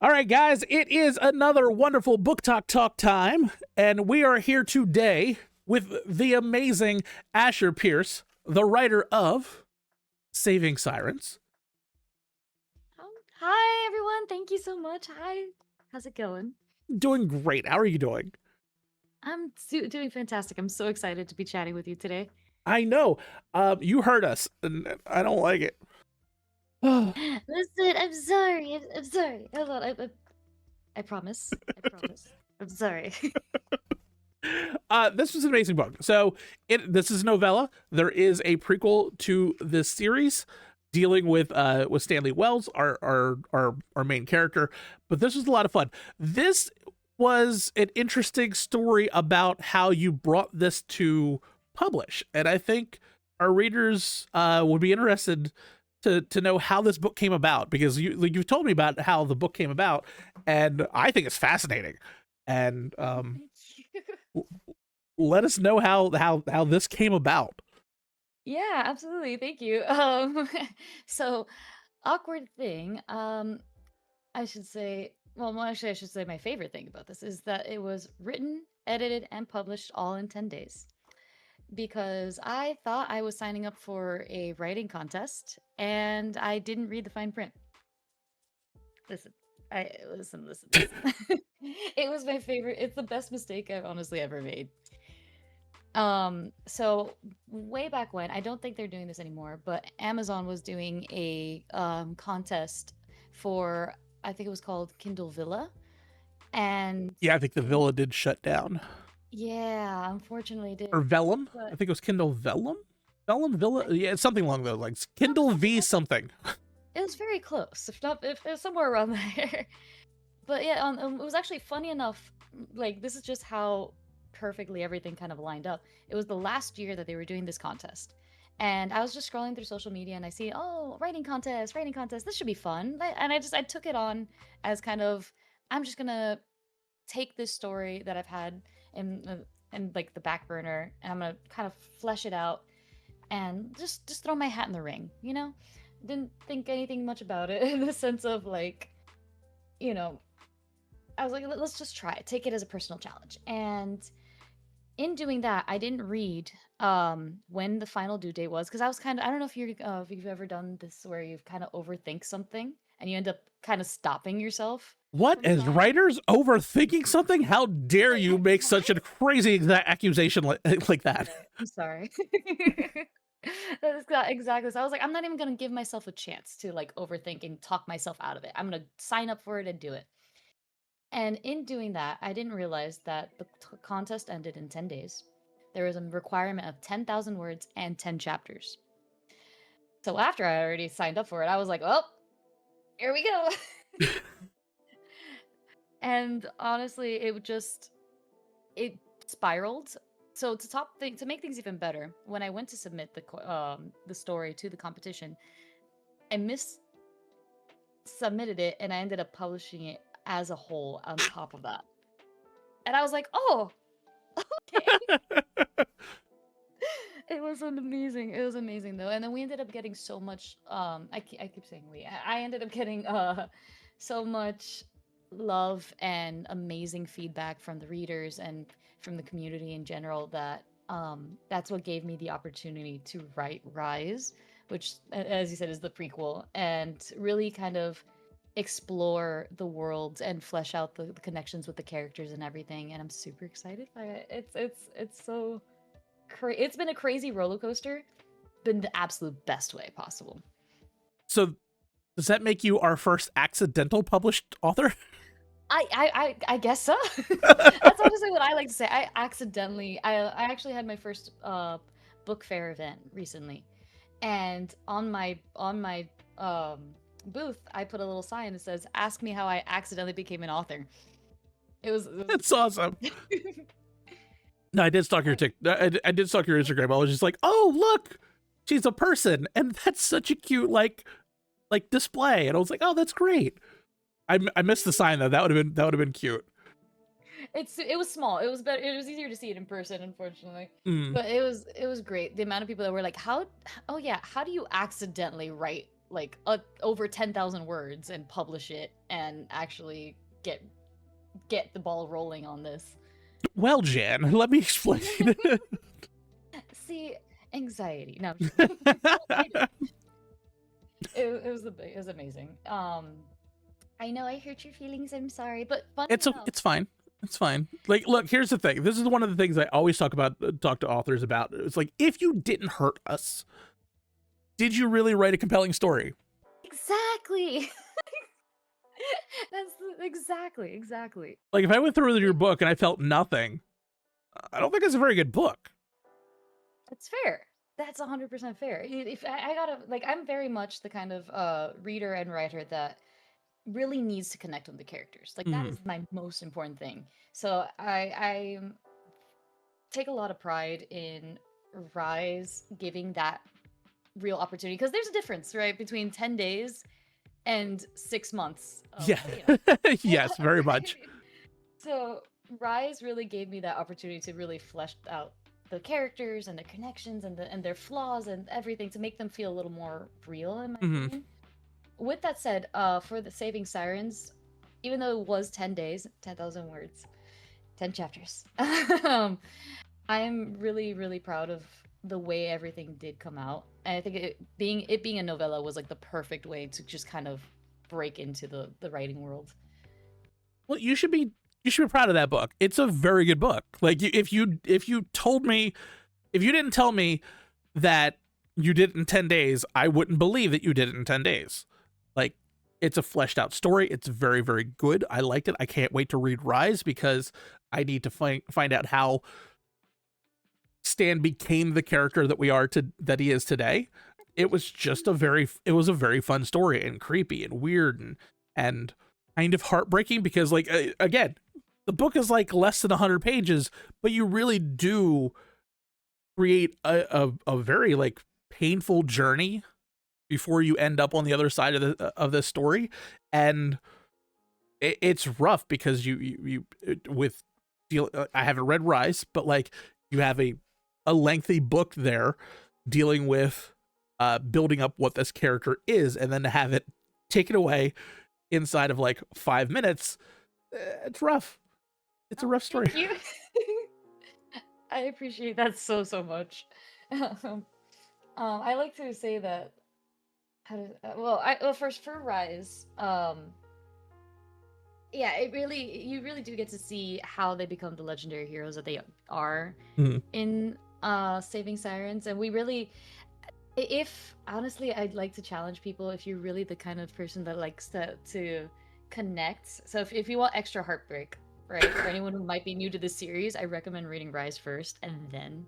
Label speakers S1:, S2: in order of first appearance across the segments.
S1: All right, guys, it is another wonderful book talk time, and we are here today with the amazing Asher Pierce, the writer of Saving Sirens.
S2: Oh, hi everyone. Thank you so much. Hi. How's it going?
S1: Doing great. How are you doing?
S2: I'm doing fantastic. I'm so excited to be chatting with you today.
S1: I know. You heard us, and I don't like it.
S2: Listen, I'm sorry. I'm sorry. Hold on. I promise. I promise. I'm sorry.
S1: This was an amazing book. So this is a novella. There is a prequel to this series dealing with Stanley Wells, our main character. But this was a lot of fun. This was an interesting story about how you brought this to publish, and I think our readers would be interested to know how this book came about, because you've told me about how the book came about, and I think it's fascinating. And
S2: Thank you.
S1: let us know how this came about.
S2: Yeah, absolutely. Thank you. So awkward thing. I should say, well, actually, I should say my favorite thing about this is that it was written, edited, and published all in 10 days. Because I thought I was signing up for a writing contest and I didn't read the fine print. Listen, listen. It was my favorite. It's the best mistake I've honestly ever made. So way back when, I don't think they're doing this anymore, but Amazon was doing a contest for, I think it was called Kindle Villa. And
S1: Yeah, I think the Villa did shut down.
S2: yeah, unfortunately it
S1: Or
S2: did.
S1: Vellum. I
S2: But
S1: think it was Kindle Vellum. Vellum
S2: I,
S1: Villa. Yeah, it's something along those lines. Kindle V
S2: something.
S1: something.
S2: It was very close, if not, if it's somewhere around there. But yeah, it was actually funny enough. Like this is just how perfectly everything kind of lined up. It was the last year that they were doing this contest, and I was just scrolling through social media and I see, oh, writing contest, writing contest. This should be fun. And I took it on as kind of, I'm just gonna take this story that I've had in like the back burner, and I'm gonna kind of flesh it out and just throw my hat in the ring. Didn't think anything much about it in the sense of like, you know, I was like, let's just try it. Take it as a personal challenge. And in doing that, I didn't read when the final due date was, because I was kind of, I don't know if you've ever done this where you've kind of overthink something and you end up kind of stopping yourself
S1: What,
S2: from
S1: as
S2: trying.
S1: writers, overthinking something? How dare
S2: Like,
S1: you make such a
S2: right?
S1: crazy accusation like that?
S2: I'm sorry. That's exactly. So I was like, I'm not even gonna give myself a chance to like overthink and talk myself out of it. I'm gonna sign up for it and do it. And in doing that, I didn't realize that the contest ended in 10 days. There was a requirement of 10,000 words and 10 chapters. So after I already signed up for it, I was like, well, here we go. And honestly, it spiraled. So to make things even better, when I went to submit the story to the competition, I submitted it and I ended up publishing it as a whole on top of that. And I was like, oh, okay. It was amazing though. And then we ended up getting so much I keep saying we. I ended up getting so much love and amazing feedback from the readers and from the community in general that that's what gave me the opportunity to write Rise, which as you said is the prequel, and really kind of explore the world and flesh out the connections with the characters and everything. And I'm super excited by it. It's so it's been a crazy roller coaster, but in the absolute best way possible.
S1: So, does that make you our first accidental published author?
S2: I guess so. That's honestly what I like to say. I actually had my first book fair event recently, and on my booth I put a little sign that says, "Ask me how I accidentally became an author." It was
S1: That's awesome. No, I did stalk your
S2: I,
S1: tick. I did stalk your Instagram. I was just like, oh look, she's a person, and that's such a cute like display. And I was like, oh, that's great. I missed the sign though. That would have been cute.
S2: it was small. It was better. It was easier to see it in person, unfortunately.
S1: Mm.
S2: But it was great. The amount of people that were like, "How? Oh yeah, how do you accidentally write like over 10,000 words and publish it and actually get the ball rolling on this.
S1: Well, Jan, let me explain.
S2: See, anxiety. No, it was amazing. I know I hurt your feelings. I'm sorry, but funny enough,
S1: it's fine. It's fine. Like, look, here's the thing. This is one of the things I always talk to authors about. It's like, if you didn't hurt us, did you really write a compelling story?
S2: exactly. Exactly.
S1: Like, if I went through your book and I felt nothing, I don't think it's a very good book.
S2: That's fair. That's 100% fair. If I gotta, like, I'm very much the kind of reader and writer that really needs to connect with the characters. Like, that is my most important thing. So I take a lot of pride in Rise giving that real opportunity, because there's a difference, right, between 10 days and 6 months.
S1: Yeah. Yes, very much.
S2: So Rise really gave me that opportunity to really flesh out the characters and their connections and their flaws and everything, to make them feel a little more real, in my opinion. With that said, for the Saving Sirens, even though it was 10 days, 10,000 words, 10 chapters, I'm really, really proud of the way everything did come out. And I think it being a novella was like the perfect way to just kind of break into the writing world.
S1: Well, you should be proud of that book. It's a very good book. Like, if you didn't tell me that you did it in 10 days, I wouldn't believe that you did it in 10 days. Like, it's a fleshed out story. It's very, very good. I liked it. I can't wait to read Rise, because I need to find out how Stan became the character that he is today. It was just a very fun story, and creepy and weird and kind of heartbreaking, because, like, again, the book is like less than 100 pages, but you really do create a very, like, painful journey before you end up on the other side of this story. And it's rough, because I haven't read Rise, but, like, you have a lengthy book there dealing with building up what this character is, and then to have it taken away inside of like 5 minutes, it's rough. It's a rough story.
S2: Thank you. I appreciate that so much. I like to say that first, for Rise, yeah, you really do get to see how they become the legendary heroes that they are in Saving Sirens. And we really, if honestly, I'd like to challenge people, if you're really the kind of person that likes to connect. So if you want extra heartbreak, right, for anyone who might be new to this series, I recommend reading Rise first and then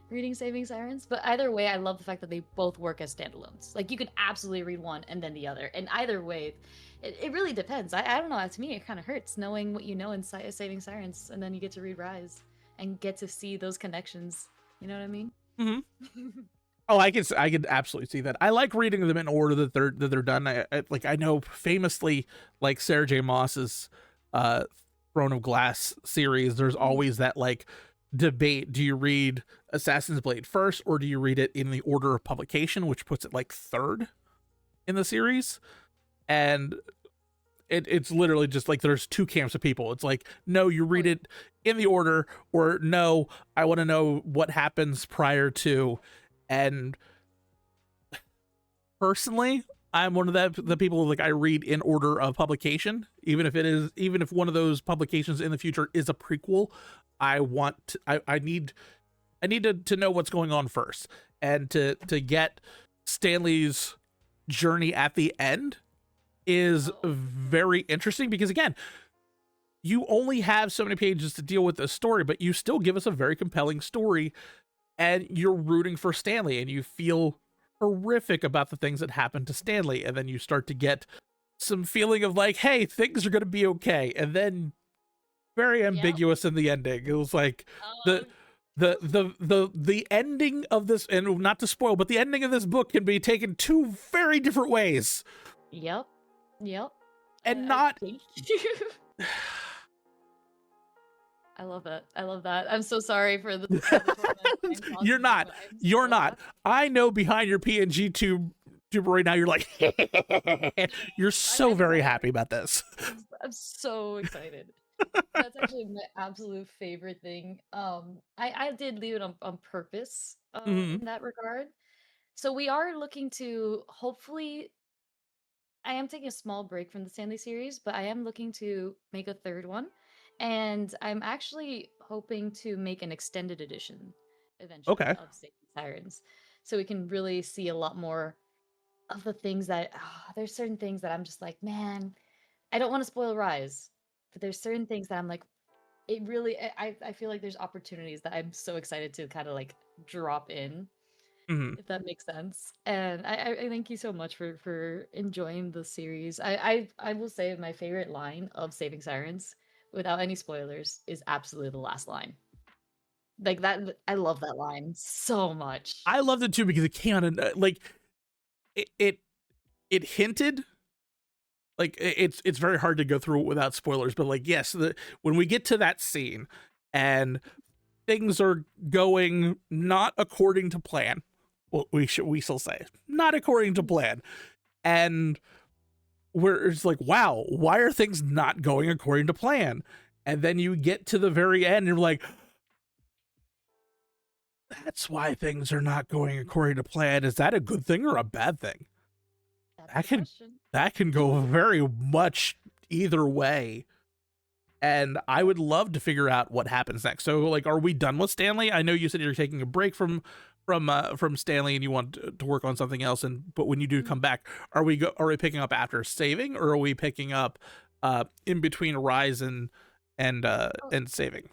S2: reading Saving Sirens. But either way, I love the fact that they both work as standalones. Like, you can absolutely read one and then the other, and either way, it really depends. I don't know, to me it kind of hurts knowing what you know in Saving Sirens, and then you get to read Rise and get to see those connections. You know what I mean?
S1: Oh, I can absolutely see that. I like reading them in order that they're done. I know famously, like, Sarah J. Maas's Throne of Glass series, there's always that, like, debate. Do you read Assassin's Blade first, or do you read it in the order of publication, which puts it like third in the series? And it's literally just like there's two camps of people. It's like, no, you read it in the order, or no, I want to know what happens prior to. And personally, I'm one of the people, like, I read in order of publication, even if one of those publications in the future is a prequel. I need to know what's going on first, and to get Stanley's journey at the end is very interesting, because, again, you only have so many pages to deal with this story, but you still give us a very compelling story, and you're rooting for Stanley, and you feel horrific about the things that happened to Stanley, and then you start to get some feeling of, like, hey, things are going to be okay, and then very ambiguous in the ending. It was like the ending of this, and not to spoil, but the ending of this book can be taken two very different ways.
S2: Yep.
S1: And not
S2: I love that. I'm so sorry for the
S1: You're not. I know behind your PNG tube right now. You're like, you're so
S2: I
S1: very
S2: love
S1: happy about this.
S2: I'm so excited. That's actually my absolute favorite thing. I did leave it on purpose,
S1: Hmm.
S2: in that regard. So we are looking to hopefully. I am taking a small break from the Stanley series, but I am looking to make a third one, and I'm actually hoping to make an extended edition eventually
S1: Okay.
S2: of Sirens, so we can really see a lot more of the things that there's certain things that I'm just like, man, I don't want to spoil Rise, but there's certain things that I'm like, it really, I feel like there's opportunities that I'm so excited to kind of like drop in,
S1: Hmm.
S2: if that makes sense. And I thank you so much for enjoying the series. I will say my favorite line of Saving Sirens, without any spoilers, is absolutely the last line. Like that, I love that line so much.
S1: I loved it too because it came out and like it, it it hinted like it's very hard to go through it without spoilers, but like yes, when we get to that scene and things are going not according to plan, well, we shall say not according to plan, and where it's like, wow, why are things not going according to plan? And then you get to the very end and you're like, that's why things are not going according to plan. Is that a good thing or a bad thing?
S2: That's
S1: That
S2: the
S1: can
S2: question.
S1: that can go very much either way. And I would love to figure out what happens next. So like, are we done with Stanley? I know you said you're taking a break from Stanley and you want to work on something else, and but when you do
S2: Mm.
S1: come back, are we picking up after Saving, or are we picking up in between Rise
S2: Oh,
S1: and Saving?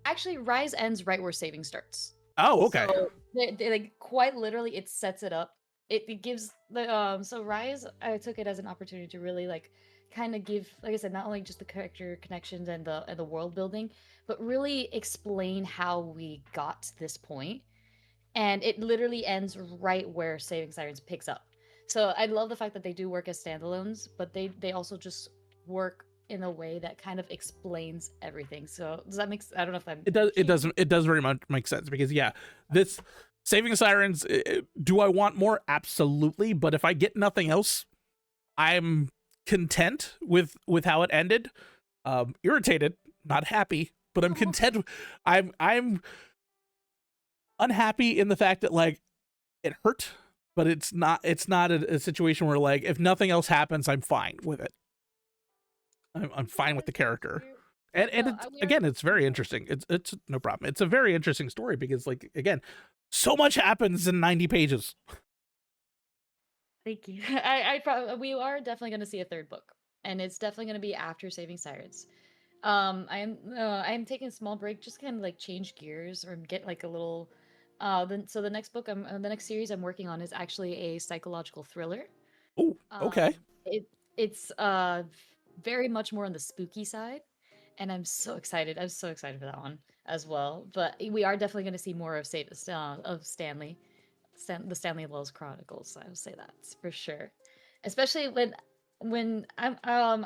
S2: actually, Rise ends right where Saving starts.
S1: Oh, okay.
S2: So like quite literally, it sets it up. It gives the so Rise. I took it as an opportunity to really like kind of give, like I said, not only just the character connections and the world building, but really explain how we got to this point. And it literally ends right where Saving Sirens picks up. So I love the fact that they do work as standalones, but they also just work in a way that kind of explains everything. So does that make I don't know if I'm
S1: It does very much make sense because yeah, this Saving Sirens, do I want more? Absolutely, but if I get nothing else, I'm content with how it ended. Irritated, not happy, but I'm content. I'm unhappy in the fact that like it hurt, but it's not a situation where like if nothing else happens, I'm fine with it. I'm fine with the character. And
S2: No,
S1: it's,
S2: we are.
S1: again, it's very interesting. It's no problem. It's a very interesting story because like again, so much happens in 90 pages.
S2: Thank you. I probably we are definitely going to see a third book, and it's definitely going to be after Saving Sirens. I am taking a small break, just kind of like change gears or get like a little. Then so the next book the next series I'm working on is actually a psychological thriller.
S1: Oh, okay.
S2: It's very much more on the spooky side, and I'm so excited. I'm so excited for that one as well. But we are definitely going to see more of of Stanley, the Stanley Wells Chronicles. I would say that's for sure, especially when I'm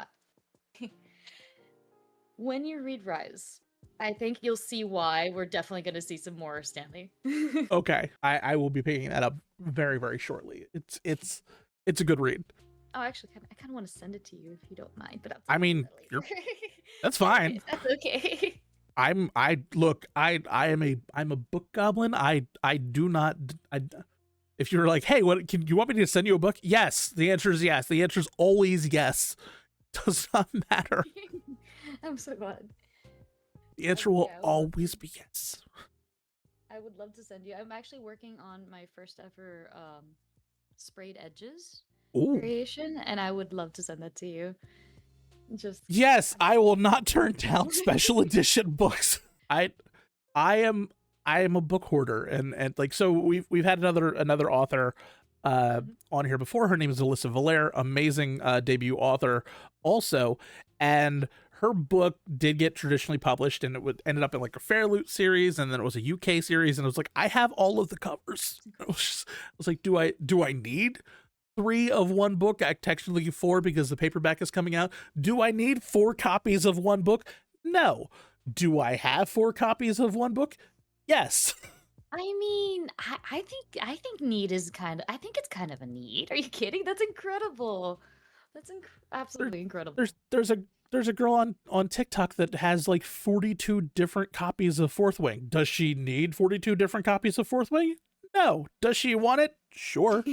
S2: when you read Rise. I think you'll see why we're definitely going to see some more Stanley.
S1: Okay. I will be picking that up very, very shortly. It's a good read.
S2: Oh, actually, I kind of want to send it to you if you don't mind, but I'll
S1: I
S2: talk about
S1: mean,
S2: that later.
S1: that's fine.
S2: That's okay.
S1: I look, I'm a book goblin. I do not I if you're like, hey, what can you want me to send you a book? Yes. The answer is yes. The answer is always yes. Does not matter.
S2: I'm so glad.
S1: The answer will
S2: Yeah,
S1: always be yes.
S2: I would love to send you. I'm actually working on my first ever sprayed edges
S1: Ooh.
S2: creation, and I would love to send that to you. Just
S1: Yes, I will not turn down special edition books. I am a book hoarder, and like so we've had another author on here before. Her name is Alyssa Valaire, amazing debut author also, and her book did get traditionally published, and ended up in like a Fair Loot series, and then it was a UK series, and I was like, I have all of the covers. I was like, do I need 3 of one book? I technically 4 because the paperback is coming out. Do I need 4 copies of one book? No. Do I have 4 copies of one book? Yes.
S2: I mean, I think need is kind of I think it's kind of a need. Are you kidding? That's incredible. That's
S1: There,
S2: absolutely incredible.
S1: there's a girl on TikTok that has like 42 different copies of Fourth Wing. Does she need 42 different copies of Fourth Wing? No. Does she want it? Sure.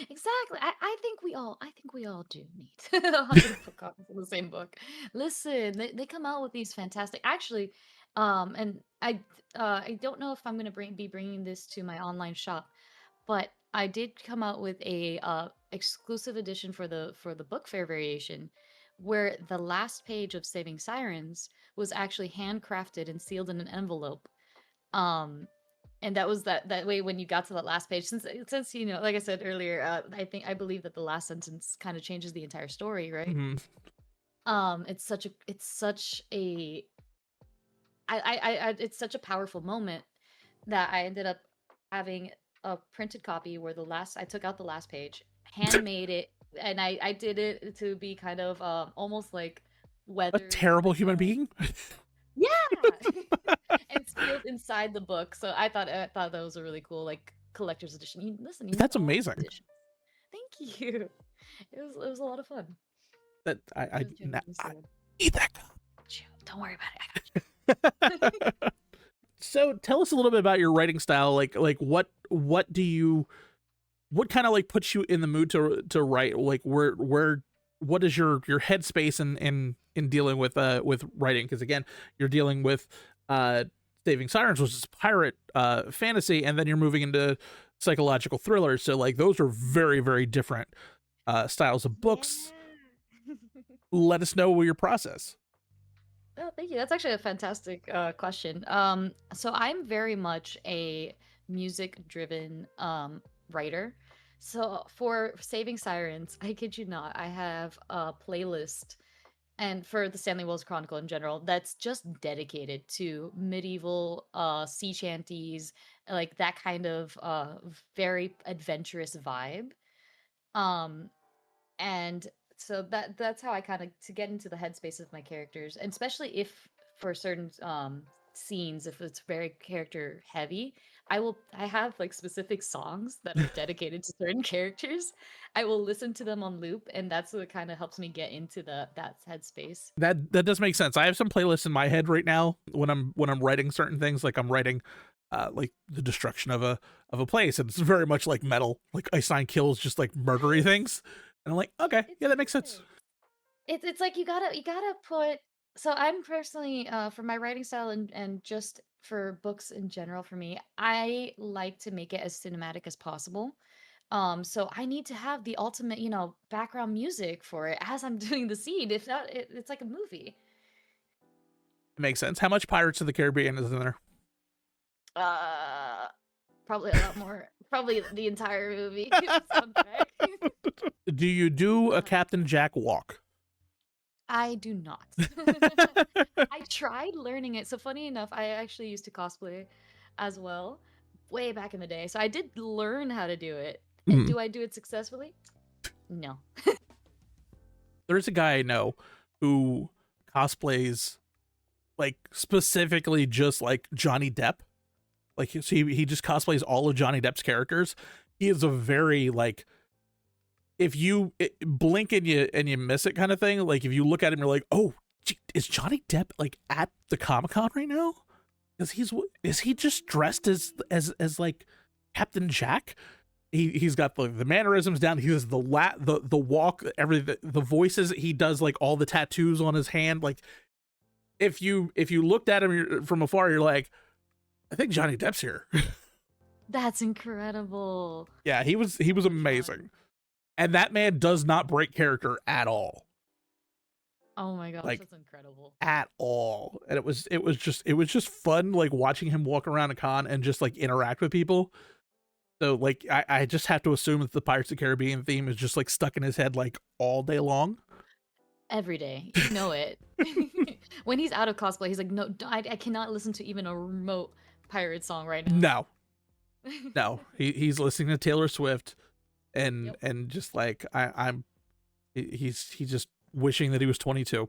S2: Exactly. I think we all do need 100 copies of the same book. Listen, they come out with these fantastic. Actually, and I don't know if I'm gonna be bringing this to my online shop, but I did come out with a exclusive edition for the book fair variation, where the last page of Saving Sirens was actually handcrafted and sealed in an envelope. Um, and that was that way when you got to that last page, since like I said earlier, I believe that the last sentence kind of changes the entire story, right?
S1: Mhm.
S2: It's such a it's such a powerful moment that I ended up having a printed copy where I took out the last page, handmade it, and I did it to be kind of almost like
S1: A
S2: weathered
S1: terrible
S2: with
S1: human being.
S2: yeah, and sealed inside the book. So I thought that was a really cool like collector's edition. Listen, you need
S1: That's
S2: all these
S1: amazing.
S2: editions. Thank you. It was a lot of fun.
S1: That
S2: It was genuinely
S1: I
S2: so.
S1: need that.
S2: Don't worry about it. I got you.
S1: So tell us a little bit about your writing style. Like what do you what kind of like puts you in the mood to write? Like where what is your headspace in dealing with writing? Because again, you're dealing with uh Saving Sirens, which is pirate fantasy, and then you're moving into psychological thrillers. So like those are very, very different styles of books.
S2: Yeah.
S1: Let us know your process.
S2: Oh, thank you. That's actually a fantastic question. So I'm very much a music-driven writer. So for Saving Sirens, I kid you not, I have a playlist, and for the Stanley Wells Chronicle in general, that's just dedicated to medieval sea shanties, like that kind of very adventurous vibe. Um, and so that's how I kind of to get into the headspace of my characters, and especially if for certain scenes, if it's very character heavy, I have like specific songs that are dedicated to certain characters. I will listen to them on loop, and that's what kind of helps me get into that headspace.
S1: That does make sense. I have some playlists in my head right now when I'm writing certain things. Like I'm writing like the destruction of a place, and it's very much like metal. Like Ice Nine Kills, just like murdery
S2: Yes,
S1: things. And I'm like, okay,
S2: it's
S1: yeah, that makes sense.
S2: good. It's like you gotta put. So I'm personally for my writing style and just for books in general, for me, I like to make it as cinematic as possible. So I need to have the ultimate, background music for it as I'm doing the scene. If not, it's like a movie.
S1: It makes sense. How much Pirates of the Caribbean is in there?
S2: Uh, Probably a lot more. Probably the entire movie soundtrack.
S1: Do you do a
S2: Uh,
S1: Captain Jack walk?
S2: I do not. I tried learning it. So funny enough, I actually used to cosplay as well, way back in the day. So I did learn how to do it.
S1: Mhm.
S2: Do I do it successfully? No.
S1: There's a guy I know who cosplays like specifically just like Johnny Depp. Like so he just cosplays all of Johnny Depp's characters. He is a very like if you blink and you miss it kind of thing. Like if you look at him, you're like, oh, is Johnny Depp like at the Comic-Con right now? Is he just dressed as like Captain Jack? He's got the mannerisms down. He does the walk, everything, the voices. He does like all the tattoos on his hand. Like if you looked at him from afar, you're like, I think Johnny Depp's here.
S2: That's incredible.
S1: Yeah, he was
S2: So fun.
S1: amazing, and that man does not break character at all,
S2: Oh my gosh,
S1: like
S2: that's incredible.
S1: at all. And it was just fun, like watching him walk around a con and just like interact with people. So like I just have to assume that the Pirates of the Caribbean theme is just like stuck in his head like all day long.
S2: Every day. You know it. When he's out of cosplay, he's like, no, I cannot listen to even a remote pirate song right now.
S1: No, no, he's listening to Taylor Swift
S2: Yep.
S1: and just like he's just wishing that he was 22.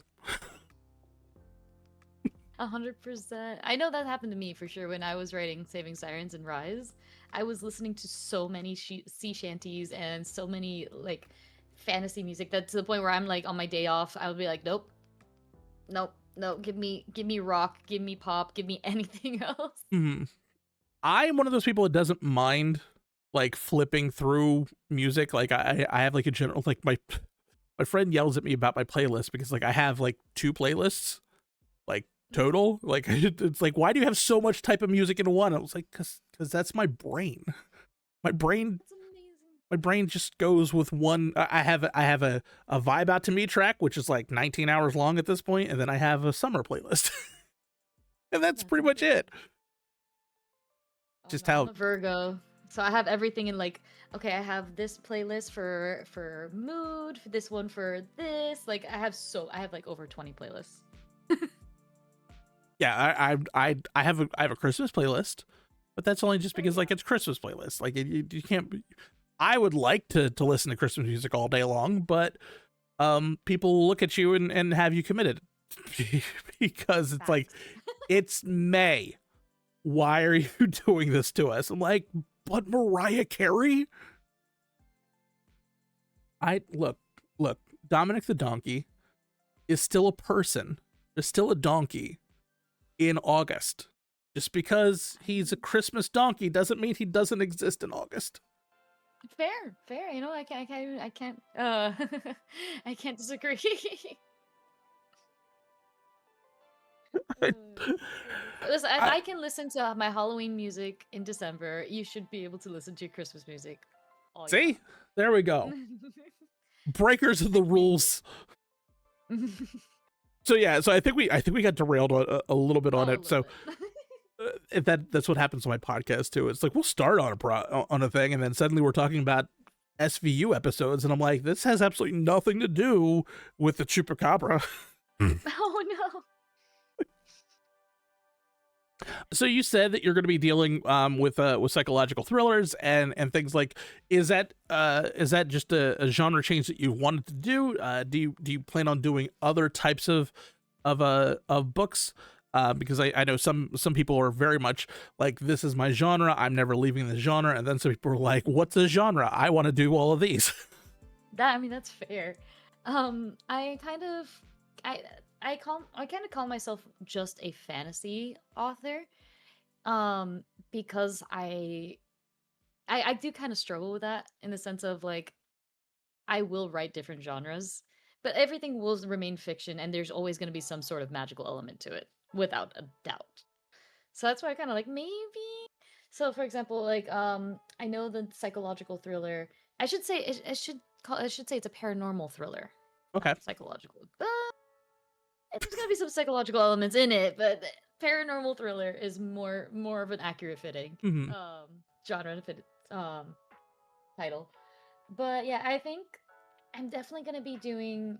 S2: 100%. I know that happened to me for sure when I was writing Saving Sirens and Rise. I was listening to so many sea shanties and so many like fantasy music that to the point where I'm like on my day off, I would be like, nope, nope, no, give me rock, give me pop, give me anything else.
S1: Mhm. I am one of those people that doesn't mind like flipping through music. Like I have like a general like my friend yells at me about my playlist because like I have like 2 playlists like total. Like it's like, why do you have so much type of music in one? I was like, cause that's my brain. My brain
S2: That's amazing.
S1: my brain just goes with one. I have a vibe out to me track, which is like 19 hours long at this point, and then I have a summer playlist. And that's
S2: That's
S1: pretty much
S2: amazing.
S1: it.
S2: Oh
S1: Just
S2: no, I'm
S1: how
S2: a Virgo. So I have everything in like, okay, I have this playlist for mood, for this one for this. Like I have like over 20 playlists.
S1: yeah, I have a Christmas playlist, but that's only just because like it's Christmas playlist. Like you can't. I would like to listen to Christmas music all day long, but people will look at you and have you committed because it's like
S2: Facts.
S1: it's May. Why are you doing this to us? I'm like, but Mariah Carey. I look, Dominic the donkey is still a person. There's still a donkey in August. Just because he's a Christmas donkey doesn't mean he doesn't exist in August.
S2: Fair, fair. You know, I can't, I can't disagree.
S1: I,
S2: Goodness. Listen, if
S1: I,
S2: I can listen to my Halloween music in December, you should be able to listen to your Christmas music all year
S1: see, there we go.
S2: round.
S1: Breakers of
S2: I
S1: the
S2: can't wait.
S1: rules. So yeah, so I think we got derailed a little bit on
S2: Oh, a
S1: it.
S2: little
S1: So
S2: bit.
S1: if that's what happens on my podcast too. It's like we'll start on on a thing, and then suddenly we're talking about SVU episodes, and I'm like, this has absolutely nothing to do with the chupacabra.
S2: Oh no.
S1: So you said that you're going to be dealing with psychological thrillers and things like is that just a genre change that you wanted to do? Do you plan on doing other types of books? Because I know some people are very much like, this is my genre, I'm never leaving the genre, and then some people are like, what's a genre? I want to do all of these.
S2: That I mean that's fair. I kind of I I kind of call myself just a fantasy author. Because I do kind of struggle with that in the sense of like I will write different genres, but everything will remain fiction and there's always going to be some sort of magical element to it without a doubt. So that's why I kind of like maybe. So for example, like I know the psychological thriller. I should say I should say it's a paranormal thriller,
S1: Okay.
S2: not psychological. But there's gonna be some psychological elements in it, but paranormal thriller is more of an accurate fitting
S1: Hmm.
S2: um genre and fit title. But yeah, I think I'm definitely gonna be doing.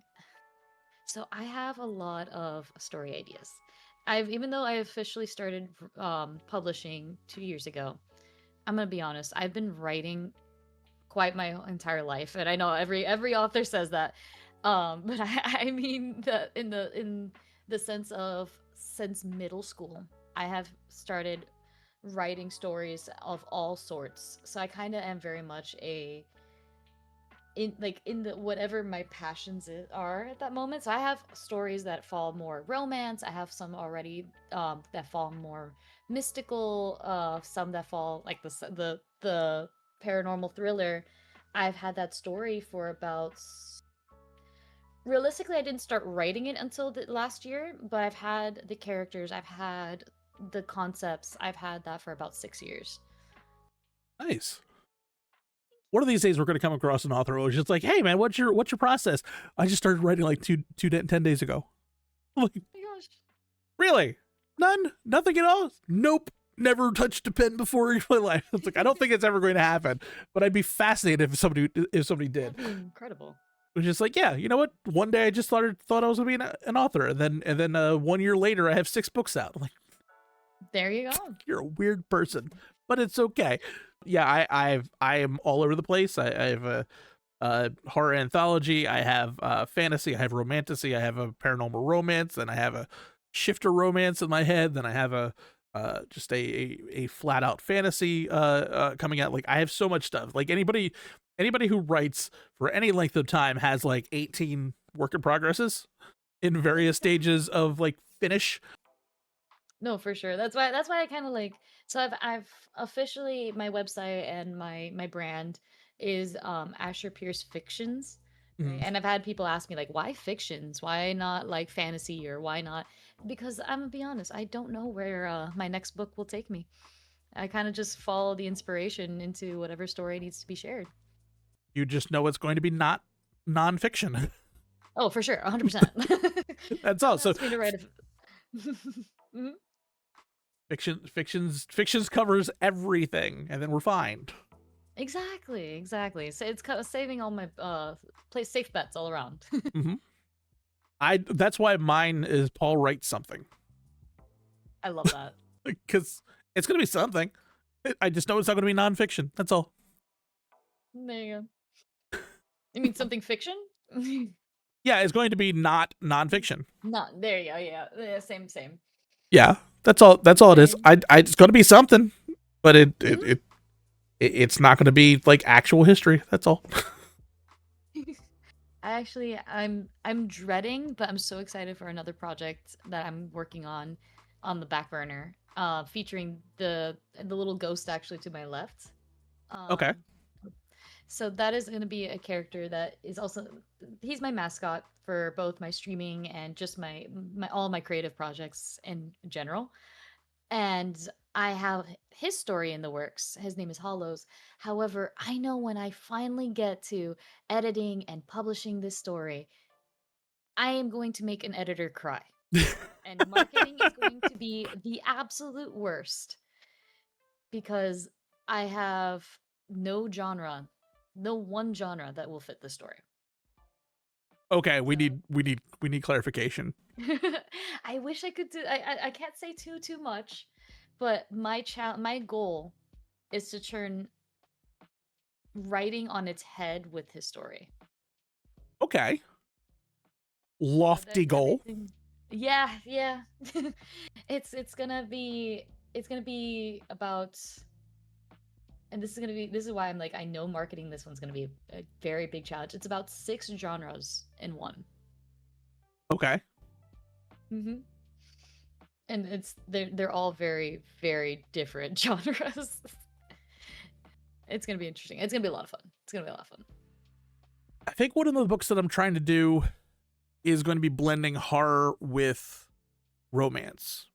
S2: So I have a lot of story ideas. I've even though I officially started publishing 2 years ago, I'm gonna be honest. I've been writing quite my entire life, and I know every author says that. But I mean the in the sense of since middle school, I have started writing stories of all sorts. So I kind of am very much a in the whatever my are at that moment. So I have stories that fall more romance. I have some already that fall more mystical. Some that fall like the paranormal thriller. I've had that story for about realistically I didn't start writing it until the last year, but I've had the characters, I've had the concepts, I've had that for about 6 years.
S1: Nice. One of these days we're going to come across an author who's just like, hey man, what's your process? I just started writing like 10 days ago. I'm like,
S2: Oh my gosh.
S1: really? Nothing at all? Nope. Never touched a pen before in my life. It's like, I don't think it's ever going to happen, but I'd be fascinated if somebody did.
S2: That'd be incredible.
S1: Which is like, yeah, you know what? One day I just thought I was going to be an author, and then 1 year later I have 6 books out. I'm like,
S2: There you go.
S1: you're a weird person, but it's okay. Yeah, I am all over the place. I have a horror anthology. I have fantasy. I have romantasy. I have a paranormal romance, and I have a shifter romance in my head. Then I have a just a flat out fantasy coming out. Like I have so much stuff. Like anybody who writes for any length of time has like 18 work in progresses in various stages of like finish.
S2: No, for sure. That's why I kind of like, so I've officially, my website and my brand is Asher Pierce Fictions, right?
S1: Mhm.
S2: And I've had people ask me like, why fictions? Why not like fantasy, or why not? Because I'm gonna be honest, I don't know where my next book will take me. I kind of just follow the inspiration into whatever story needs to be shared.
S1: You just know it's going to be not nonfiction.
S2: Oh, for sure, 100%.
S1: That's all. So
S2: Ask me to write a Mhm.
S1: fictions covers everything, and then we're fine.
S2: Exactly. So it's saving all my play safe bets all around.
S1: Hmm. That's why mine is Paul writes something,
S2: I love that.
S1: because it's gonna be something. I just know it's not gonna be nonfiction. That's all.
S2: There you go. You mean something fiction?
S1: Yeah, it's going to be not nonfiction.
S2: Not there you go. Yeah, same.
S1: Yeah, that's all. That's all it is.
S2: Same.
S1: It's going to be something, but
S2: Mhm.
S1: it's not going to be like actual history. That's all.
S2: I'm dreading, but I'm so excited for another project that I'm working on the back burner, featuring the little ghost actually to my left.
S1: Okay.
S2: Um, so that is going to be a character that is also, he's my mascot for both my streaming and just my all my creative projects in general. And I have his story in the works. His name is Hollows. However, I know when I finally get to editing and publishing this story, I am going to make an editor cry. And marketing is going to be the absolute worst because I have no genre, no one genre that will fit the story.
S1: Okay,
S2: So
S1: we need clarification.
S2: I wish I could do. I can't say too much, but my goal is to turn writing on its head with his story.
S1: Okay,
S2: So
S1: lofty
S2: that
S1: goal.
S2: everything. Yeah. It's gonna be about, and this is why I'm like, I know marketing this one's gonna be a very big challenge. It's about 6 genres in one.
S1: Okay,
S2: Mm-hmm. And they're all very very different genres. It's gonna be interesting. It's gonna be a lot of fun. It's gonna be a lot of fun.
S1: I think one of the books that I'm trying to do is going to be blending horror with romance.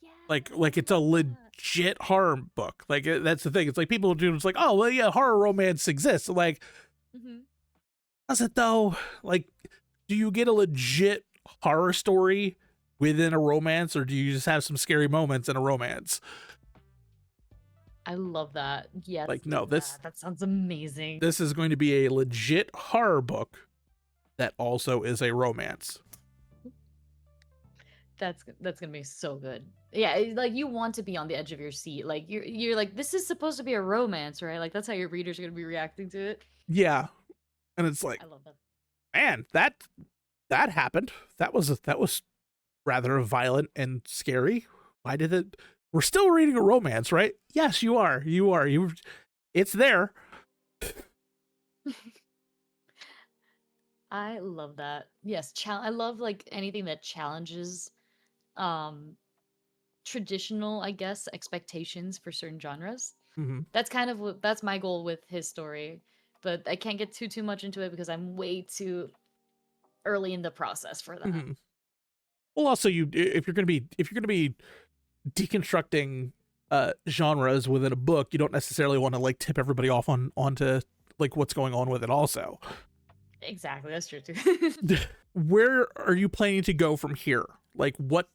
S2: Yeah,
S1: Like it's a legit horror book. Like that's the thing. It's like people do. It's like, oh well, yeah, horror romance exists. Like,
S2: Mm-hmm.
S1: does it though? Like, do you get a legit horror story within a romance, or do you just have some scary moments in a romance?
S2: I love that. Yes,
S1: Like, no,
S2: do that. That sounds amazing.
S1: this is going to be a legit horror book that also is a romance.
S2: That's gonna be so good. Yeah, like you want to be on the edge of your seat. Like you're like, this is supposed to be a romance, right? Like that's how your readers are gonna be reacting to it.
S1: Yeah, and it's like,
S2: I love that.
S1: man, that happened. That was rather violent and scary. Why did it? We're still reading a romance, right? Yes, you are. You are. You. It's there.
S2: I love that. Yes, I love like anything that challenges um traditional, I guess, expectations for certain genres.
S1: Mm-hmm.
S2: That's kind of that's my goal with his story, but I can't get too much into it because I'm way too early in the process for that.
S1: Mm-hmm. Well, also, if you're gonna be deconstructing genres within a book, you don't necessarily want to like tip everybody off onto like what's going on with it. Also,
S2: Exactly, that's true too.
S1: where are you planning to go from here? Like what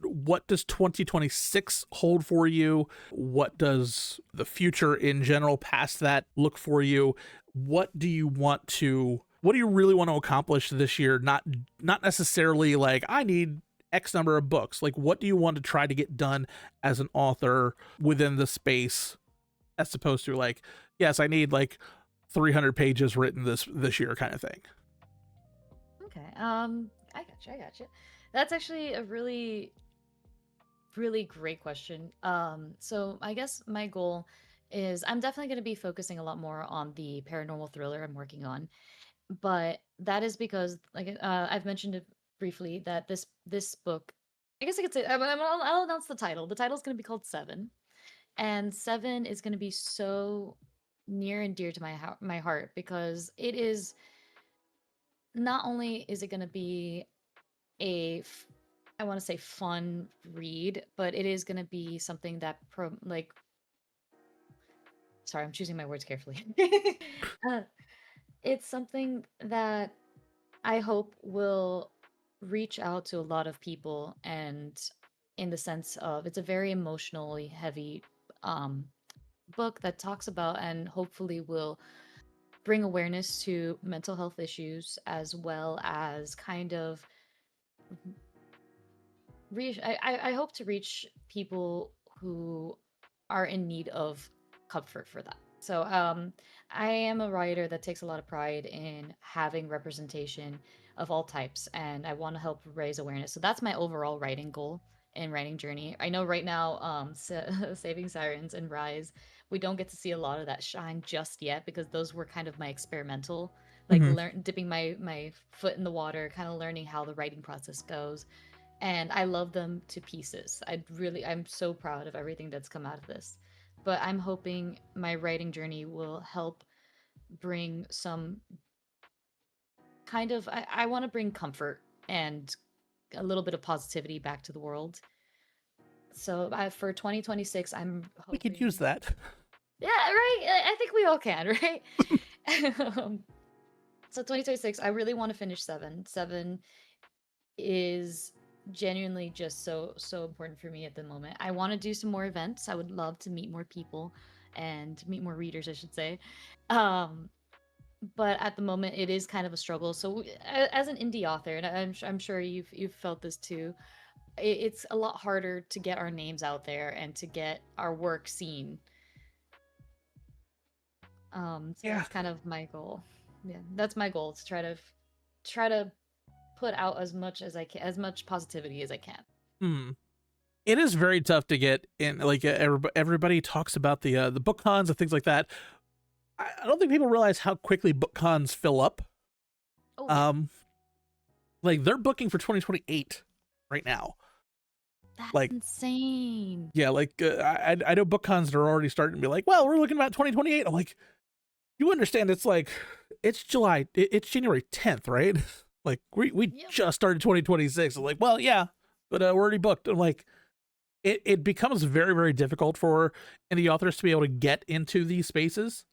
S1: does 2026 hold for you? What does the future in general past that look for you? What do you really want to accomplish this year? Not necessarily like I need X number of books. Like what do you want to try to get done as an author within the space, as opposed to like, yes, I need like 300 pages written this year kind of thing.
S2: Okay. I got you. That's actually a really, really great question. So I guess my goal is I'm definitely going to be focusing a lot more on the paranormal thriller I'm working on, but that is because, like, I've mentioned it briefly that this book, I guess I could say, I'll announce the title. The title is going to be called Seven, and Seven is going to be so near and dear to my heart because it is not only is it going to be I want to say fun read, but it is going to be something that sorry, I'm choosing my words carefully. uh, it's something that I hope will reach out to a lot of people, and in the sense of it's a very emotionally heavy um book that talks about and hopefully will bring awareness to mental health issues, as well as kind of I hope to reach people who are in need of comfort for that. So I am a writer that takes a lot of pride in having representation of all types, and I want to help raise awareness. So that's my overall writing goal and writing journey. I know right now, Saving Sirens and Rise, we don't get to see a lot of that shine just yet because those were kind of my experimental, like
S1: Hmm.
S2: dipping my foot in the water, kind of learning how the writing process goes, and I love them to pieces. I'm so proud of everything that's come out of this. But I'm hoping my writing journey will help bring some kind of, I want to bring comfort and a little bit of positivity back to the world. So for 2026, I'm
S1: We could use
S2: hoping.
S1: that.
S2: Yeah, right. I think we all can, right? um, so 2026, I really want to finish Seven. Seven is genuinely just so important for me at the moment. I want to do some more events. I would love to meet more people and meet more readers, I should say. Um but at the moment it is kind of a struggle. So as an indie author, and I'm sure you've felt this too, it's a lot harder to get our names out there and to get our work seen. So
S1: Yeah.
S2: that's kind of my goal. Yeah, that's my goal, to try to put out as much as I can, as much positivity as I can.
S1: Hmm. It is very tough to get in. Like everybody talks about the book cons and things like that. I don't think people realize how quickly book cons fill up.
S2: Oh yeah.
S1: Um, like they're booking for 2028 right now.
S2: That's
S1: Like,
S2: insane.
S1: yeah, like I know book cons are already starting to be like, well, we're looking about 2028. I'm like, you understand? It's like it's July, it's January 10th, right? Like we
S2: Yep.
S1: just started 2026. I'm like, well, yeah, but we're already booked. I'm like, it becomes very very difficult for indie authors to be able to get into these spaces.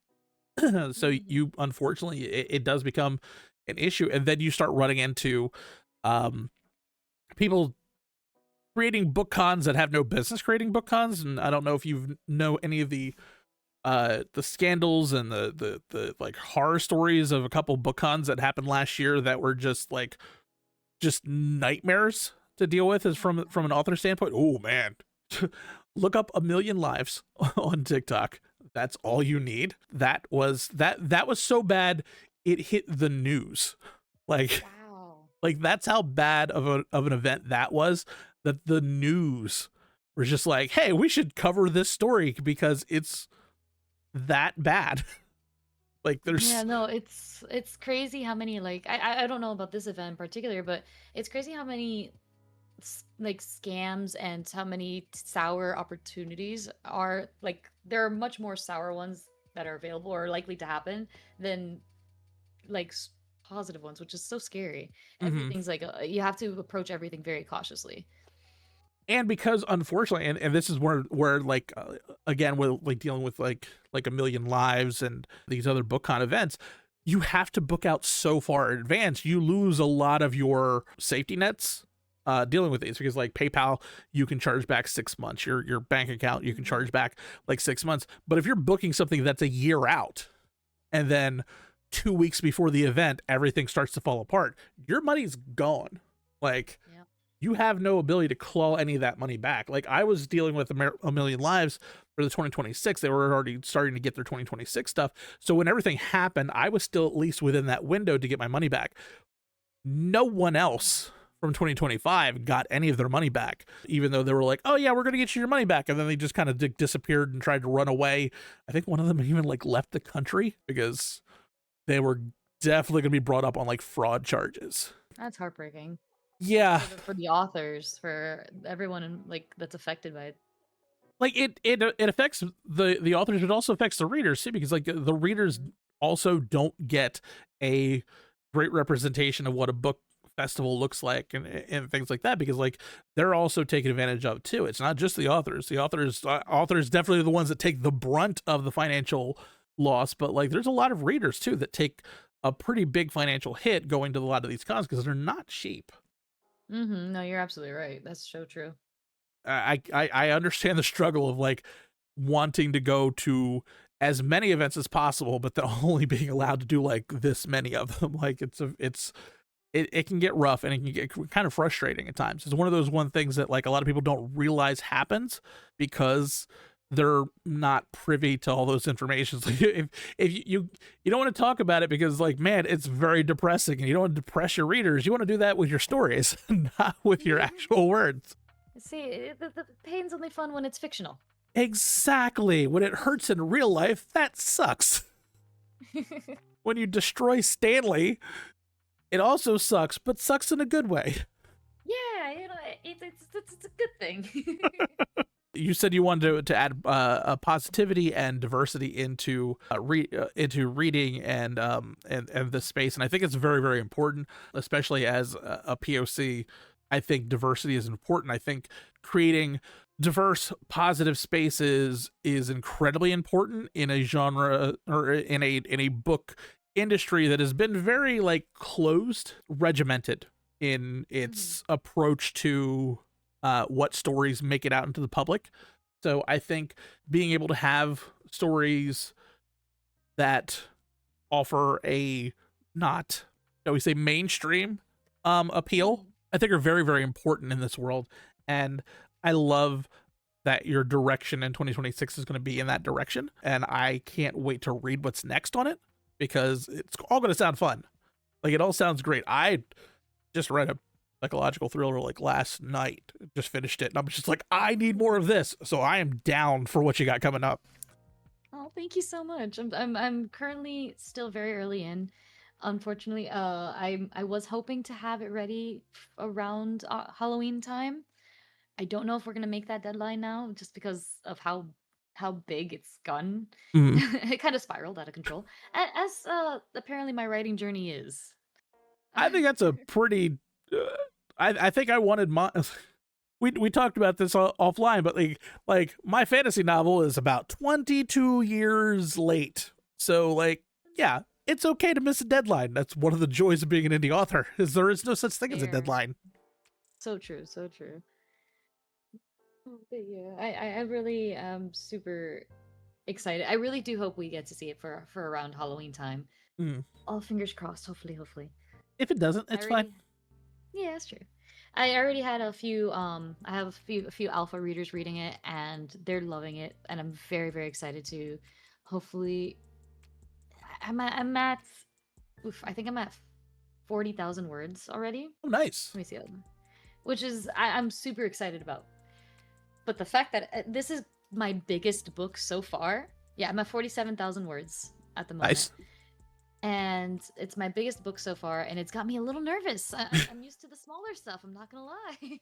S1: So
S2: Mhm.
S1: you unfortunately it does become an issue, and then you start running into um people creating book cons that have no business creating book cons. And I don't know if you know any of the scandals and the like horror stories of a couple book cons that happened last year that were just nightmares to deal with, is
S2: Oh
S1: from an
S2: no.
S1: author standpoint. Oh man. Look up A Million Lives on TikTok. That's all you need. That was so bad it hit the news. Like
S2: Wow.
S1: like that's how bad of an event that was, that the news was just like, "Hey, we should cover this story because it's that bad." Like
S2: Yeah,
S1: there's
S2: no, it's crazy how many, like, I don't know about this event in particular, but it's crazy how many like scams and how many sour opportunities are, like, there are much more sour ones that are available or likely to happen than like positive ones, which is so scary.
S1: mhm.
S2: Everything's like you have to approach everything very cautiously.
S1: And because unfortunately, and this is where like again with like dealing with like A Million Lives and these other bookcon events, you have to book out so far in advance. You lose a lot of your safety nets dealing with these, because like PayPal, you can charge back 6 months. Your bank account, you can
S2: Mhm.
S1: charge back like 6 months. But if you're booking something that's a year out, and then 2 weeks before the event everything starts to fall apart, your money's gone. Like
S2: Yeah.
S1: you have no ability to claw any of that money back. Like I was dealing with A Million Lives for the 2026. They were already starting to get their 2026 stuff. So when everything happened, I was still at least within that window to get my money back. No one else from 2025 got any of their money back, even though they were like, oh yeah, we're going to get you your money back. And then they just kind of disappeared and tried to run away. I think one of them even like left the country because they were definitely going to be brought up on like fraud charges.
S2: That's heartbreaking.
S1: Yeah.
S2: For the authors, for everyone like that's affected by it.
S1: Like it affects the authors, it also affects the readers too, because like the readers also don't get a great representation of what a book festival looks like and things like that, because like they're also taken advantage of too. It's not just the authors. The authors definitely are the ones that take the brunt of the financial loss, but like there's a lot of readers too that take a pretty big financial hit going to a lot of these cons because they're not cheap.
S2: No, you're absolutely right. That's so true.
S1: I understand the struggle of like wanting to go to as many events as possible, but then only being allowed to do like this many of them. Like it can get rough and it can get kind of frustrating at times. It's one of those things that like a lot of people don't realize happens because they're not privy to all those informations. Like if you don't want to talk about it because like, man, it's very depressing and you don't want to depress your readers. You want to do that with your stories, not with your actual words.
S2: See, the pain's only fun when it's fictional.
S1: Exactly. When it hurts in real life, that sucks. When you destroy Stanley, it also sucks, but sucks in a good way.
S2: Yeah, it's a good thing.
S1: You said you wanted to add positivity and diversity into reading and the space, and I think it's very, very important, especially as a POC. I think diversity is important. I think creating diverse, positive spaces is incredibly important in a genre or in a book industry that has been very like closed, regimented in its approach to what stories make it out into the public. So I think being able to have stories that offer a not, shall we say, mainstream appeal, I think are very, very important in this world. And I love that your direction in 2026 is going to be in that direction. And I can't wait to read what's next on it because it's all going to sound fun. Like it all sounds great. I just read a psychological thriller like last night, just finished it. And I'm just like, I need more of this. So I am down for what you got coming up.
S2: Oh, thank you so much. I'm currently still very early in. Unfortunately, I was hoping to have it ready around Halloween time. I don't know if we're gonna make that deadline now, just because of how big it's gotten. It kind of spiraled out of control, as apparently my writing journey is.
S1: I think that's a pretty. I think I wanted my. We talked about this offline, but like my fantasy novel is about 22 years late. So like, yeah, it's okay to miss a deadline. That's one of the joys of being an indie author, is there is no such thing as a deadline.
S2: So true, so true. But yeah, I really am super excited. I really do hope we get to see it for around Halloween time. All fingers crossed. Hopefully.
S1: If it doesn't, it's fine.
S2: Yeah, that's true. I already had a few. I have a few alpha readers reading it, and they're loving it, and I'm very, very excited to. Hopefully, I think I'm at 40,000 words already.
S1: Oh, nice.
S2: Let me see that. Which is I'm super excited about. But the fact that this is my biggest book so far. Yeah, I'm at 47,000 words at the moment.
S1: Nice.
S2: And it's my biggest book so far, and it's got me a little nervous. I'm used to the smaller stuff, I'm not gonna lie.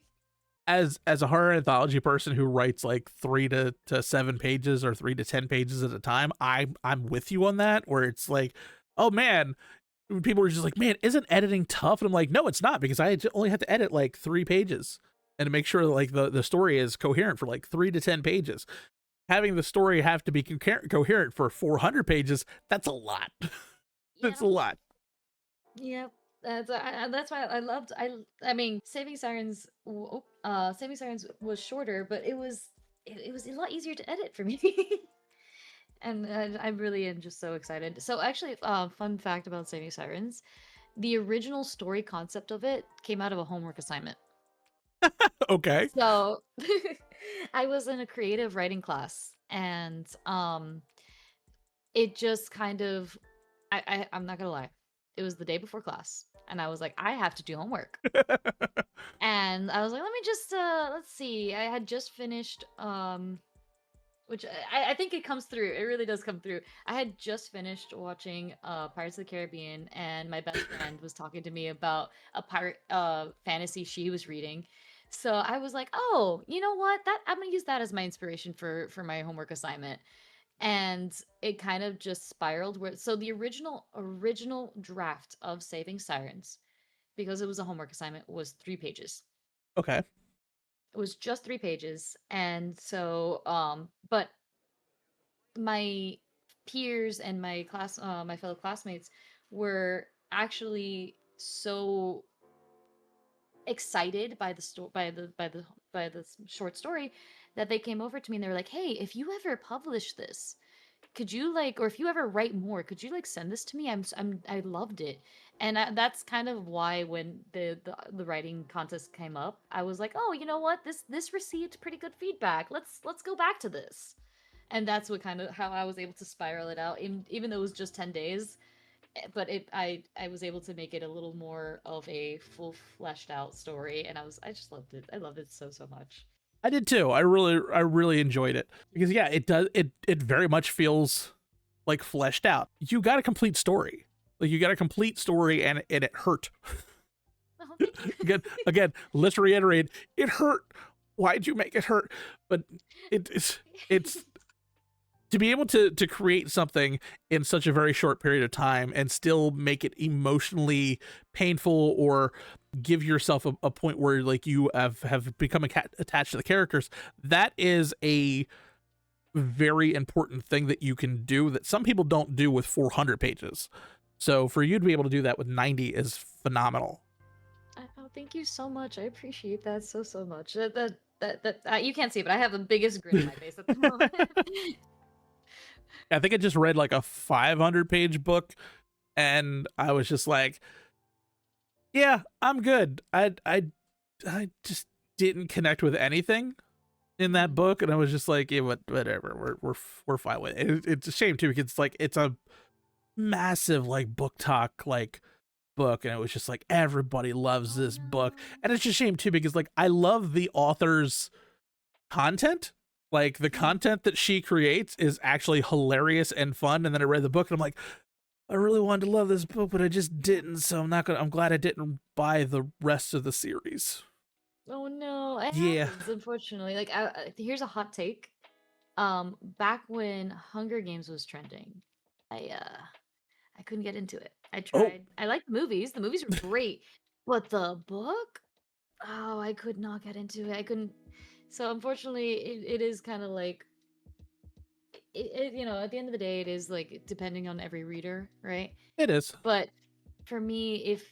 S1: As a horror anthology person who writes like 3 to 7 pages or 3 to 10 pages at a time, I'm with you on that, where it's like, oh man, people are just like, man, isn't editing tough? And I'm like, no, it's not, because I only have to edit like 3 pages and to make sure like the story is coherent for like 3 to 10 pages. Having the story have to be coherent for 400 pages, that's a lot. That's a lot.
S2: Yep. That's why I loved. I mean, Saving Sirens. Saving Sirens was shorter, but it was a lot easier to edit for me. And I really am just so excited. So actually, fun fact about Saving Sirens: the original story concept of it came out of a homework assignment.
S1: Okay.
S2: So I was in a creative writing class, and it just kind of. I'm not gonna lie. It was the day before class. and I was like, I have to do homework. And I was like, let me just let's see. I had just finished which I think it comes through. It really does come through. I had just finished watching Pirates of the Caribbean, and my best friend was talking to me about a pirate fantasy she was reading. So I was like, "Oh, you know what? That I'm gonna use that as my inspiration for my homework assignment." And it kind of just spiraled. Where so the original draft of Saving Sirens, because it was a homework assignment, was 3 pages.
S1: Okay.
S2: It was just 3 pages, and so but my peers and my fellow classmates were actually so excited by the short story that they came over to me and they were like, "Hey, if you ever publish this, could you like, or if you ever write more, could you like send this to me? I loved it." And that's kind of why when the writing contest came up, I was like, "Oh, you know what? This received pretty good feedback. Let's go back to this." And that's what kind of how I was able to spiral it out, even though it was just 10 days. But I was able to make it a little more of a full fleshed out story, and I just loved it. I loved it so much.
S1: I did too. I really enjoyed it because yeah, it very much feels like fleshed out. You got a complete story. Like you got a complete story and it hurt.
S2: Oh, thank you.
S1: Again, let's reiterate, it hurt. Why'd you make it hurt? But it's to be able to create something in such a very short period of time and still make it emotionally painful or give yourself a point where like you have become attached to the characters, that is a very important thing that you can do that some people don't do with 400 pages. So for you to be able to do that with 90 is phenomenal.
S2: Oh, thank you so much. I appreciate that so much. That you can't see, but I have the biggest grin on my face at the moment.
S1: I think I just read like a 500-page book and I was just like, yeah, I'm good. I just didn't connect with anything in that book, and I was just like, yeah, whatever. We're fine with it. It's a shame too because it's like it's a massive like book talk like book, and it was just like everybody loves this book, and it's just a shame too because like I love the author's content. Like the content that she creates is actually hilarious and fun. And then I read the book and I'm like, I really wanted to love this book, but I just didn't. So I'm glad I didn't buy the rest of the series.
S2: Oh no, it
S1: Yeah.
S2: happens, unfortunately. Like, here's a hot take. Back when Hunger Games was trending, I couldn't get into it. I
S1: Oh,
S2: tried. I liked the movies. The movies were great, but the book, oh, I could not get into it. I couldn't. So unfortunately, it is kind of like at the end of the day, it is like depending on every reader, right?
S1: it is.
S2: But for me, if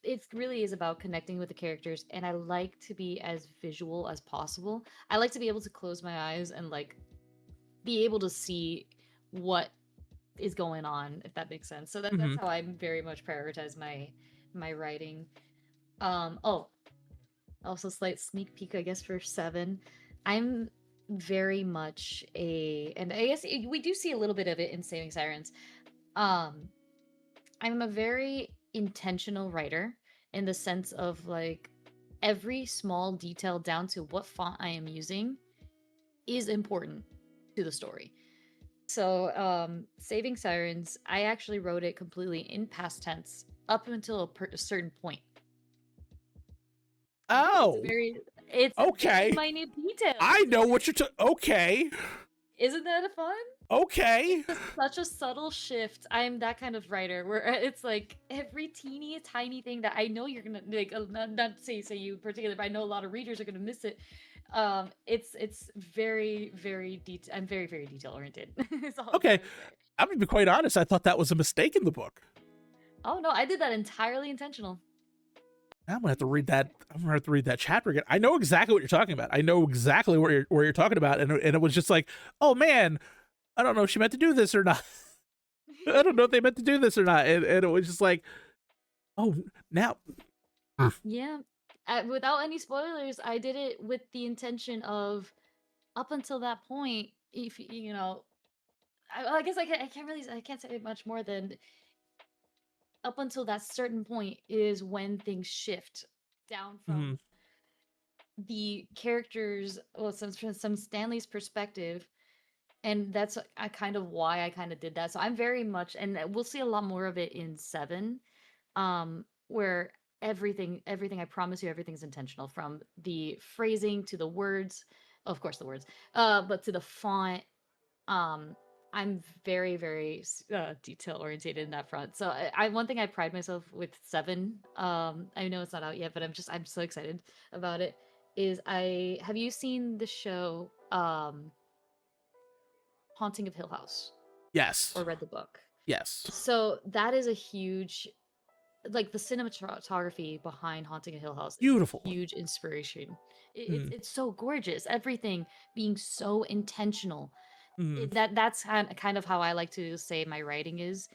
S2: it really is about connecting with the characters, and I like to be as visual as possible. I like to be able to close my eyes and like be able to see what is going on, if that makes sense. So that's
S1: Hmm.
S2: how I very much prioritize my writing. Oh, also slight sneak peek, I guess, for 7. I'm very much and I guess we do see a little bit of it in Saving Sirens. Um, I'm a very intentional writer in the sense of like every small detail down to what font I am using is important to the story. So, Saving Sirens, I actually wrote it completely in past tense up until a certain point.
S1: Oh,
S2: It's a very
S1: okay.
S2: minute detail.
S1: I know what you're okay.
S2: Isn't that fun?
S1: Okay.
S2: It's such a subtle shift. I'm that kind of writer where it's like every teeny tiny thing that I know you're gonna like, not say you in particular, but I know a lot of readers are gonna miss it. It's very detail. I'm very detail oriented. Is all I'm
S1: Okay.
S2: trying to say.
S1: I'm gonna be quite honest. I thought that was a mistake in the book.
S2: Oh no, I did that entirely intentional.
S1: I'm gonna have to read that. I'm gonna have to read that chapter again. I know exactly what you're talking about. I know exactly where you're talking about, and it was just like, oh man, I don't know if she meant to do this or not. I don't know if they meant to do this or not, and it was just like, oh, now.
S2: Yeah. Without any spoilers, I did it with the intention of up until that point, if I guess I can't say much more than up until that certain point is when things shift down
S1: Hmm.
S2: from the characters, well, from some Stanley's perspective, and that's I kind of why I kind of did that. So I'm very much, and we'll see a lot more of it in 7, where everything I promise you, everything's intentional, from the phrasing to the words, of course the words, but to the font. um I'm very, very detail orientated in that front. So I one thing I pride myself with 7, I know it's not out yet, but I'm so excited about it, is I have you seen the show Haunting of Hill House,
S1: Yes.
S2: or read the book?
S1: Yes.
S2: So that is a huge, like, the cinematography behind Haunting of Hill House is
S1: Beautiful.
S2: a huge inspiration.
S1: Mm.
S2: It's so gorgeous. Everything being so intentional.
S1: Mm.
S2: That's kind of how I like to say my writing is.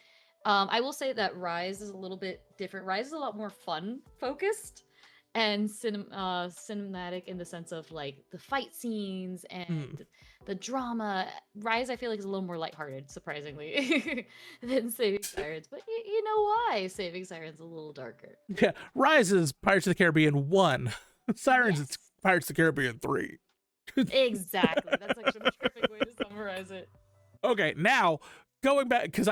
S2: I will say that Rise is a little bit different. Rise is a lot more fun focused and cinematic, in the sense of like the fight scenes
S1: Mm.
S2: and the drama. Rise, I feel like, is a little more lighthearted, surprisingly, than Saving Sirens. But you know why Saving Sirens is a little darker.
S1: Yeah. Rise is Pirates of the Caribbean 1. Sirens is
S2: Yes,
S1: Pirates of the Caribbean 3.
S2: exactly. That's actually the perfect way to summarize it.
S1: Okay, now going back, because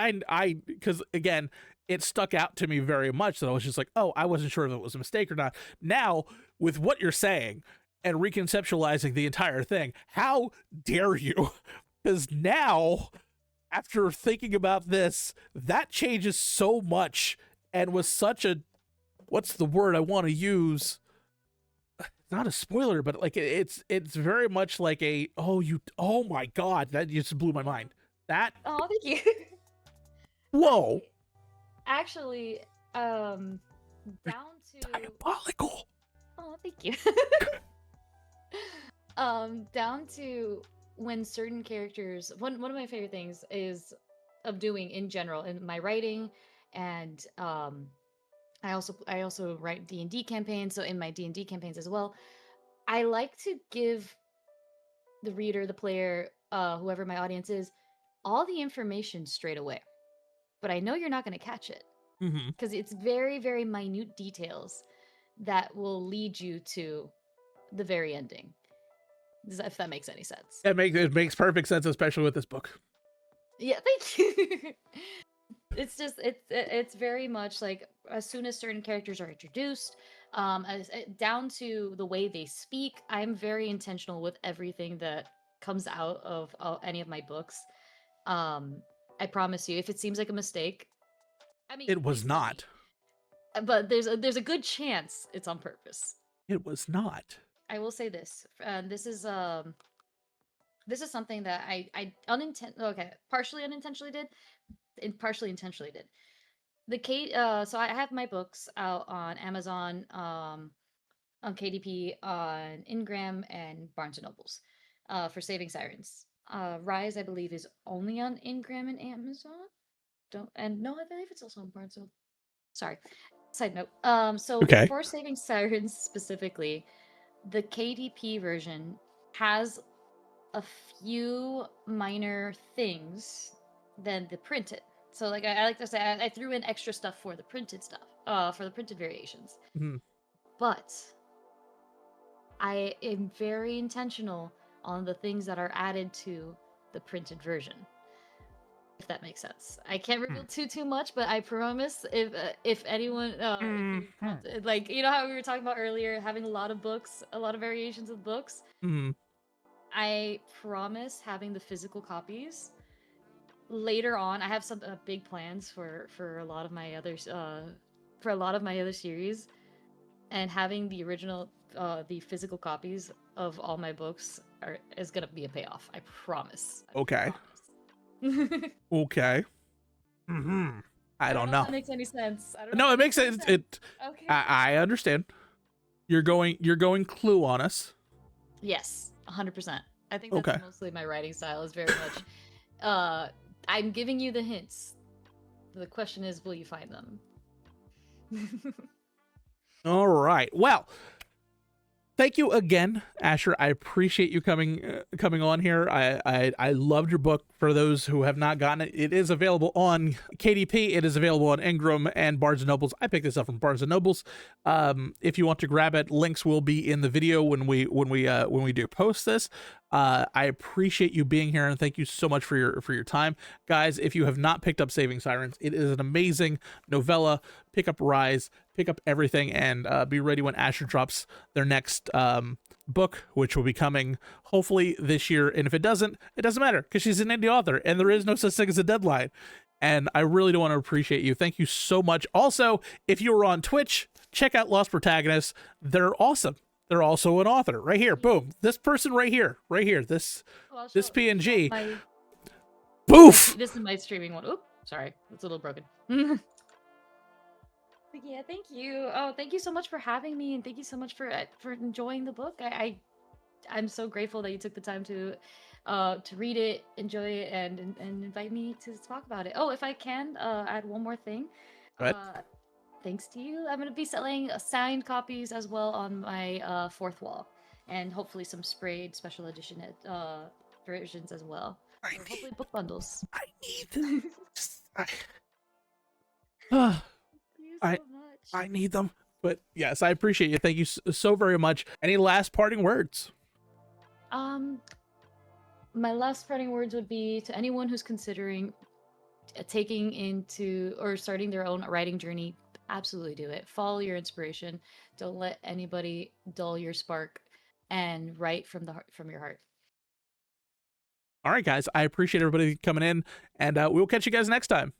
S1: again, it stuck out to me very much that I was just like, oh, I wasn't sure if it was a mistake or not. Now, with what you're saying and reconceptualizing the entire thing, how dare you? Because now, after thinking about this, that changes so much and was such a, what's the word I want to use? Not a spoiler, but like it's very much like a, oh my god, that just blew my mind. That,
S2: Oh, thank you.
S1: whoa,
S2: Actually, down to
S1: diabolical.
S2: oh, thank you. Down to when certain characters, one of my favorite things is of doing in general in my writing, and I also write D&D campaigns, so in my D&D campaigns as well, I like to give the reader, the player, whoever my audience is, all the information straight away. But I know you're not going to catch it,
S1: Mm-hmm.
S2: because it's very, very minute details that will lead you to the very ending. If that makes any sense.
S1: It makes perfect sense, especially with this book.
S2: Yeah, thank you. It's very much like, as soon as certain characters are introduced, down to the way they speak, I'm very intentional with everything that comes out of any of my books. Um, I promise you, if it seems like a mistake, I mean,
S1: It was
S2: please tell me.
S1: not.
S2: But there's a good chance it's on purpose.
S1: It was not.
S2: I will say this. This is something that partially unintentionally did, and partially intentionally did. So I have my books out on Amazon, on KDP, on Ingram, and Barnes and Nobles, for Saving Sirens. Rise, I believe, is only on Ingram and Amazon. Don't and No, I believe it's also on Barnes. Sorry. Side note. So
S1: Okay.
S2: for Saving Sirens specifically, the KDP version has a few minor things than the printed. So, like, I like to say, I threw in extra stuff for the printed stuff, for the printed variations.
S1: Mhm.
S2: But I am very intentional on the things that are added to the printed version, if that makes sense. I can't reveal too much, but I promise, if anyone, like, you know how we were talking about earlier, having a lot of books, a lot of variations of books.
S1: Mm-hmm.
S2: I promise having the physical copies later on. I have some big plans for a lot of my others, for a lot of my other series, and having the original, the physical copies of all my books is gonna be a payoff. I promise.
S1: Okay.
S2: Promise.
S1: Okay. Mm-hmm. I don't
S2: if
S1: know.
S2: that makes any sense. I don't know
S1: No,
S2: if
S1: it
S2: that
S1: makes
S2: any
S1: sense. It.
S2: Okay.
S1: I understand. You're going Clue on us.
S2: Yes, 100%. I think that's
S1: Okay.
S2: mostly my writing style, is very much, I'm giving you the hints. The question is, will you find them?
S1: All right. Well, thank you again, Asher. I appreciate you coming on here. I loved your book. For those who have not gotten it, it is available on KDP. It is available on Ingram and Barnes and Nobles. I picked this up from Barnes and Nobles. If you want to grab it, links will be in the video when we do post this. I appreciate you being here, and thank you so much for your time, guys. If you have not picked up Saving Sirens, it is an amazing novella. Pick up Rise, pick up everything, and be ready when Asher drops their next book, which will be coming hopefully this year. And if it doesn't matter, because she's an indie author and there is no such thing as a deadline. And I really do want to appreciate you. Thank you so much. Also, if you were on Twitch, check out Lost Protagonists. They're awesome. They're also an author. Right here. Boom. This person right here. This PNG. Boof.
S2: This is my streaming one. Oop, sorry. It's a little broken. But yeah, thank you. Oh, thank you so much for having me, and thank you so much for enjoying the book. I'm so grateful that you took the time to read it, enjoy it, and invite me to talk about it. Oh, if I can add one more thing.
S1: Go ahead.
S2: Thanks to you, I'm going to be selling signed copies as well on my fourth wall, and hopefully some sprayed special edition versions as well. Hopefully book bundles.
S1: I need I need them. But yes, I appreciate you. Thank you so very much. Any last parting words?
S2: My last parting words would be to anyone who's considering taking into or starting their own writing journey. Absolutely do it. Follow your inspiration. Don't let anybody dull your spark, and write from your heart.
S1: All right, guys. I appreciate everybody coming in, and we'll catch you guys next time.